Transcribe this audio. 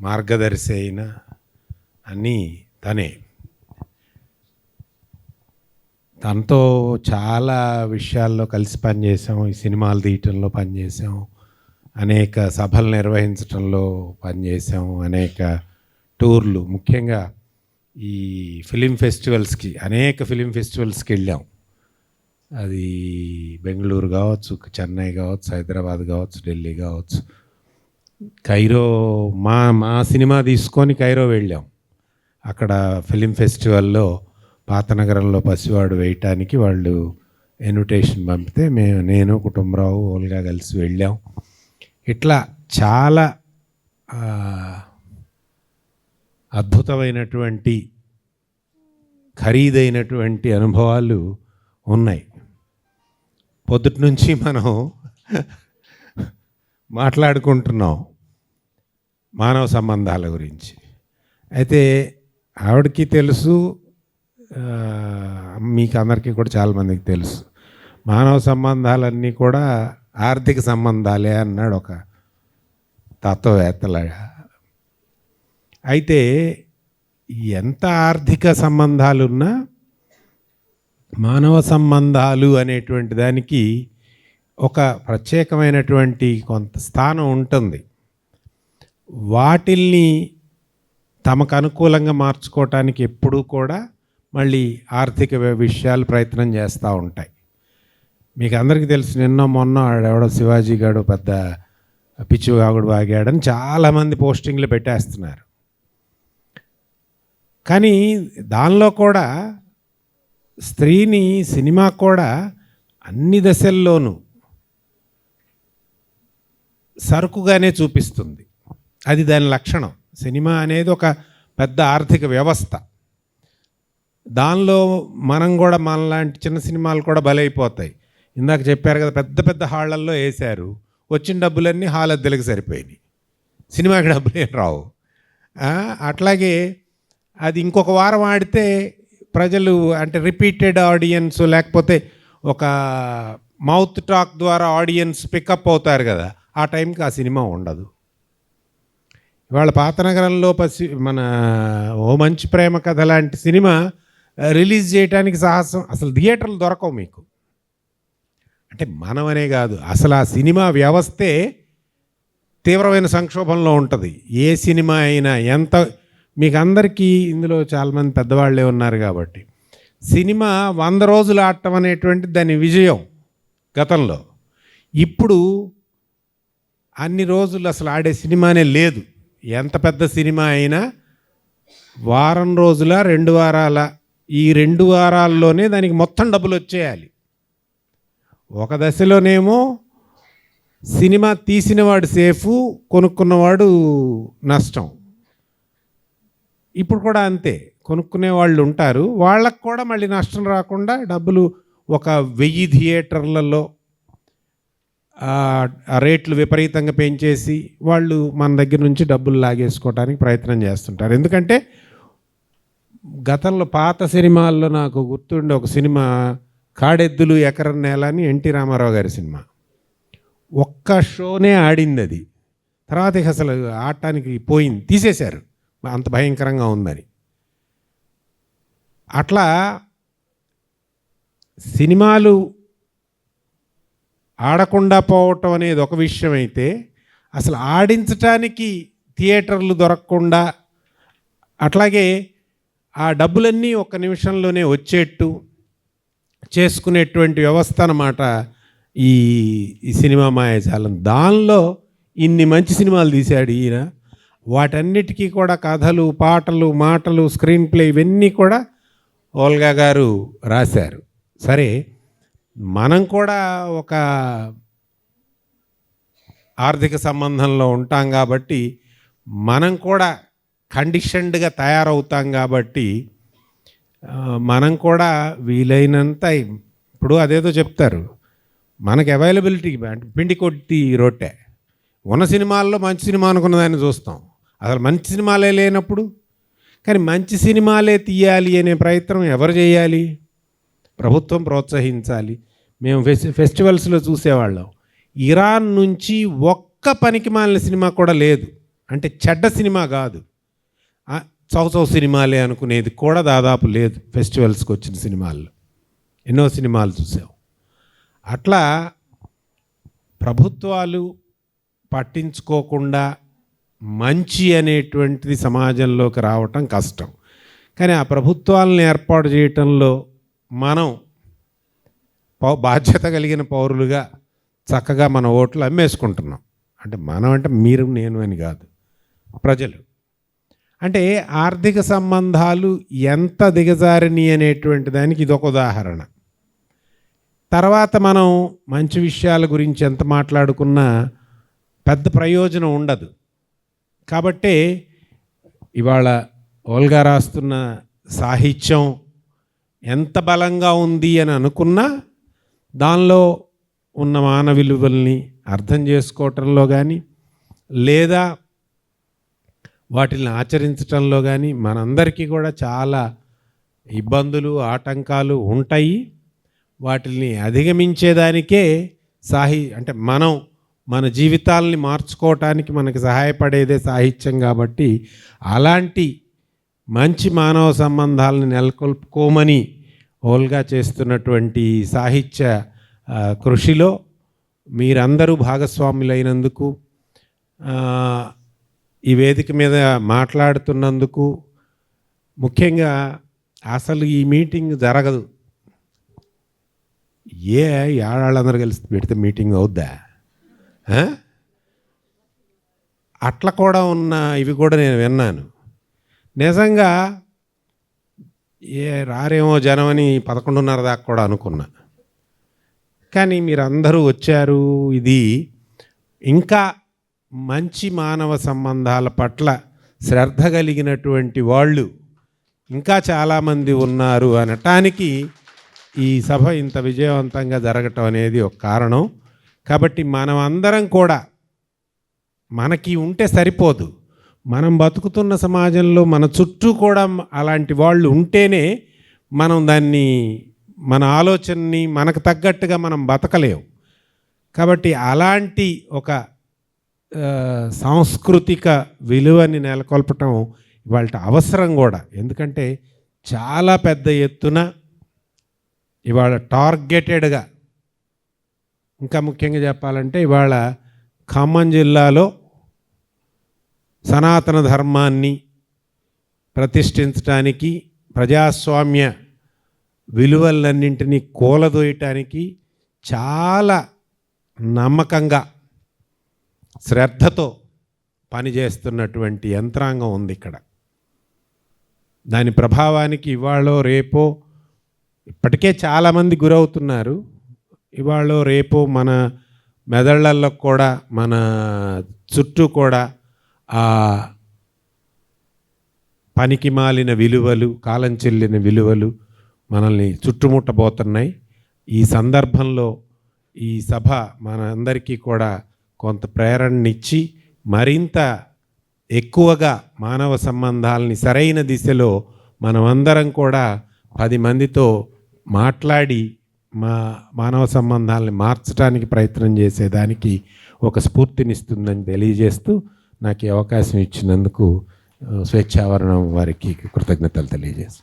మార్గదర్శి అయిన అన్నీ తనే. తనతో చాలా విషయాల్లో కలిసి పనిచేసాం. ఈ సినిమాలు తీయటంలో పనిచేసాం, అనేక సభలు నిర్వహించడంలో పనిచేసాం, అనేక టూర్లు, ముఖ్యంగా ఈ ఫిలిం ఫెస్టివల్స్కి, అనేక ఫిలిం ఫెస్టివల్స్కి వెళ్ళాం. అది బెంగళూరు కావచ్చు, చెన్నై కావచ్చు, హైదరాబాద్ కావచ్చు, ఢిల్లీ కావచ్చు, కైరో. మా సినిమా తీసుకొని కైరో వెళ్ళాం. అక్కడ ఫిలిం ఫెస్టివల్లో పాత నగరంలో పసివాడు వేయటానికి వాళ్ళు ఇన్విటేషన్ పంపితే నేను కుటుంబరావు ఓల్గా కలిసి వెళ్ళాం. ఇట్లా చాలా అద్భుతమైనటువంటి ఖరీదైనటువంటి అనుభవాలు ఉన్నాయి. పొద్దుటి నుంచి మనం మాట్లాడుకుంటున్నాం మానవ సంబంధాల గురించి. అయితే ఆవిడకి తెలుసు, మీకు అందరికీ కూడా చాలామందికి తెలుసు, మానవ సంబంధాలన్నీ కూడా ఆర్థిక సంబంధాలే అన్నాడు ఒక తత్వవేత్తలాగా. అయితే ఎంత ఆర్థిక సంబంధాలున్నా మానవ సంబంధాలు అనేటువంటి దానికి ఒక ప్రత్యేకమైనటువంటి కొంత స్థానం ఉంటుంది. వాటిల్ని తమకు అనుకూలంగా మార్చుకోవటానికి ఎప్పుడూ కూడా మళ్ళీ ఆర్థిక విషయాలు ప్రయత్నం చేస్తూ ఉంటాయి. మీకు అందరికీ తెలుసు, నిన్న మొన్న ఎవడో శివాజీ గారు పెద్ద పిచ్చివాగుడు వాగాడని చాలామంది పోస్టింగ్లు పెట్టేస్తున్నారు. కానీ దానిలో కూడా స్త్రీని సినిమా కూడా అన్ని దశల్లోనూ సరుకుగానే చూపిస్తుంది. అది దాని లక్షణం. సినిమా అనేది ఒక పెద్ద ఆర్థిక వ్యవస్థ. దానిలో మనం కూడా మనలాంటి చిన్న సినిమాలు కూడా బలైపోతాయి. ఇందాక చెప్పారు కదా, పెద్ద పెద్ద హాళ్ళల్లో వేశారు, వచ్చిన డబ్బులన్నీ హాల్ అద్దెలకు సరిపోయినాయి, సినిమాకి డబ్బులు ఏం రావు. అట్లాగే అది ఇంకొక వారం ఆడితే ప్రజలు, అంటే రిపీటెడ్ ఆడియన్స్, లేకపోతే ఒక మౌత్ టాక్ ద్వారా ఆడియన్స్ పికప్ అవుతారు కదా, ఆ టైంకి ఆ సినిమా ఉండదు. ఇవాళ పాత నగరంలో మన ఓ మంచి ప్రేమ కథ లాంటి సినిమా రిలీజ్ చేయడానికి సాహసం, అసలు థియేటర్లు దొరకవు మీకు. అంటే మనమనే కాదు, అసలు ఆ సినిమా వ్యవస్థే తీవ్రమైన సంక్షోభంలో ఉంటుంది. ఏ సినిమా అయినా ఎంత, మీకు అందరికీ ఇందులో చాలామంది పెద్దవాళ్ళే ఉన్నారు కాబట్టి, సినిమా 100 రోజులు ఆడటం అనేటువంటి దాని విజయం గతంలో. ఇప్పుడు అన్ని రోజులు అసలు ఆడే సినిమానే లేదు. ఎంత పెద్ద సినిమా అయినా వారం రోజుల 2 వారాల, ఈ 2 వారాల్లోనే దానికి మొత్తం డబ్బులు వచ్చేయాలి. ఒక దశలోనేమో సినిమా తీసినవాడు సేఫు, కొనుక్కున్నవాడు నష్టం. ఇప్పుడు కూడా అంతే, కొనుక్కునే వాళ్ళు ఉంటారు, వాళ్ళకు కూడా మళ్ళీ నష్టం రాకుండా డబ్బులు ఒక 1000 థియేటర్లలో ఆ రేట్లు విపరీతంగా పెంచేసి వాళ్ళు మన దగ్గర నుంచి డబ్బులు లాగేసుకోవడానికి ప్రయత్నం చేస్తుంటారు. ఎందుకంటే గతంలో పాత సినిమాల్లో నాకు గుర్తుండే ఒక సినిమా కాడెద్దులు ఎకరం నేల అని, ఎన్టీ రామారావు గారి సినిమా. ఒక్క షోనే ఆడింది అది, తర్వాత ఇక అసలు ఆడటానికి పోయింది, తీసేశారు, అంత భయంకరంగా ఉందని. అట్లా సినిమాలు ఆడకుండా పోవటం అనేది ఒక విషయం అయితే, అసలు ఆడించటానికి థియేటర్లు దొరకకుండా, అట్లాగే ఆ డబ్బులన్నీ ఒక్క నిమిషంలోనే వచ్చేట్టు చేసుకునేటువంటి వ్యవస్థ అన్నమాట ఈ సినిమా మాయాజాలం. దానిలో ఇన్ని మంచి సినిమాలు తీశాడు ఈయన. వాటన్నిటికీ కూడా కథలు, పాటలు, మాటలు, స్క్రీన్ ప్లే ఇవన్నీ కూడా ఓల్గా గారు రాశారు. సరే, మనం కూడా ఒక ఆర్థిక సంబంధంలో ఉంటాం కాబట్టి, మనం కూడా కండిషన్డ్గా తయారవుతాం కాబట్టి, మనం కూడా వీలైనంత, ఇప్పుడు అదేదో చెప్తారు, మనకు అవైలబిలిటీ అంటే పిండి కొట్టి రొట్టె. ఉన్న సినిమాల్లో మంచి సినిమా అనుకున్న దాన్ని చూస్తాం, అసలు మంచి సినిమాలే లేనప్పుడు. కానీ మంచి సినిమాలే తీయాలి అనే ప్రయత్నం ఎవరు చేయాలి? ప్రభుత్వం ప్రోత్సహించాలి. మేము ఫెస్టివల్స్లో చూసేవాళ్ళం, ఇరాన్ నుంచి ఒక్క పనికి మాలిన సినిమా కూడా లేదు. అంటే చెడ్డ సినిమా కాదు, చౌ సినిమాలే అనుకునేది కూడా దాదాపు లేదు. ఫెస్టివల్స్కి వచ్చిన సినిమాల్లో ఎన్నో సినిమాలు చూసాం. అట్లా ప్రభుత్వాలు పట్టించుకోకుండా మంచి అనేటువంటిది సమాజంలోకి రావటం కష్టం. కానీ ఆ ప్రభుత్వాలను ఏర్పాటు చేయటంలో మనం బాధ్యత కలిగిన పౌరులుగా చక్కగా మన ఓట్లు అమ్మేసుకుంటున్నాం. అంటే మనం అంటే మీరు నేను అని కాదు, ప్రజలు. అంటే ఆర్థిక సంబంధాలు ఎంత దిగజారిని అనేటువంటి దానికి ఇదొక ఉదాహరణ. తర్వాత మనం మంచి విషయాల గురించి ఎంత మాట్లాడుకున్నా పెద్ద ప్రయోజనం ఉండదు. కాబట్టే ఇవాళ ఓల్గా రాస్తున్న సాహిత్యం ఎంత బలంగా ఉంది అని అనుకున్నా దానిలో ఉన్న మానవ విలువల్ని అర్థం చేసుకోవటంలో కానీ లేదా వాటిని ఆచరించటంలో కానీ మనందరికీ కూడా చాలా ఇబ్బందులు ఆటంకాలు ఉంటాయి. వాటిని అధిగమించేదానికే అంటే మనం మన జీవితాలని మార్చుకోవటానికి మనకి సహాయపడేదే సాహిత్యం. కాబట్టి అలాంటి మంచి మానవ సంబంధాలను నెలకొల్పుకోమని ఓల్గా చేస్తున్నటువంటి సాహిత్య కృషిలో మీరందరూ భాగస్వాములైనందుకు, ఈ వేదిక మీద మాట్లాడుతున్నందుకు, ముఖ్యంగా అసలు ఈ మీటింగ్ జరగదు, ఏడాళ్ళందరూ కలిసి పెడితే మీటింగ్ అవుద్దా? అట్లా కూడా ఉన్న ఇవి కూడా నేను విన్నాను. నిజంగా రారేమో జనమని 11:30 దాకా కూడా అనుకున్నా. కానీ మీరందరూ వచ్చారు. ఇది ఇంకా మంచి మానవ సంబంధాల పట్ల శ్రద్ధ కలిగినటువంటి వాళ్ళు ఇంకా చాలామంది ఉన్నారు అనటానికి ఈ సభ ఇంత విజయవంతంగా జరగటం అనేది ఒక కారణం. కాబట్టి మనం అందరం కూడా, మనకి ఉంటే సరిపోదు, మనం బతుకుతున్న సమాజంలో మన చుట్టూ కూడా అలాంటి వాళ్ళు ఉంటేనే మనం దాన్ని, మన ఆలోచనని మనకు తగ్గట్టుగా మనం బతకలేవు. కాబట్టి అలాంటి ఒక సాంస్కృతిక విలువని నెలకొల్పటం ఇవాళ అవసరం కూడా. ఎందుకంటే చాలా పెద్ద ఎత్తున ఇవాళ టార్గెటెడ్గా, ఇంకా ముఖ్యంగా చెప్పాలంటే ఇవాళ ఖమ్మం జిల్లాలో సనాతన ధర్మాన్ని ప్రతిష్ఠించడానికి, ప్రజాస్వామ్య విలువలన్నింటినీ కూలదోయటానికి చాలా నమ్మకంగా శ్రద్ధతో పనిచేస్తున్నటువంటి యంత్రాంగం ఉంది ఇక్కడ. దాని ప్రభావానికి ఇవాళ రేపో ఇప్పటికే చాలామంది గురవుతున్నారు. ఇవాళ రేపు మన మెదళ్ళల్లో కూడా, మన చుట్టూ కూడా ఆ పనికి మాలిన విలువలు, కాలం చెల్లిన విలువలు మనల్ని చుట్టుముట్టబోతున్నాయి. ఈ సందర్భంలో ఈ సభ మనందరికీ కూడా కొంత ప్రేరణనిచ్చి మరింత ఎక్కువగా మానవ సంబంధాలని సరైన దిశలో మనమందరం కూడా 10 మందితో మాట్లాడి మానవ సంబంధాలని మార్చడానికి ప్రయత్నం చేసేదానికి ఒక స్ఫూర్తినిస్తుందని తెలియజేస్తూ నాకు ఈ అవకాశం ఇచ్చినందుకు స్వేచ్ఛావరణం వారికి కృతజ్ఞతలు తెలియజేస్తాను.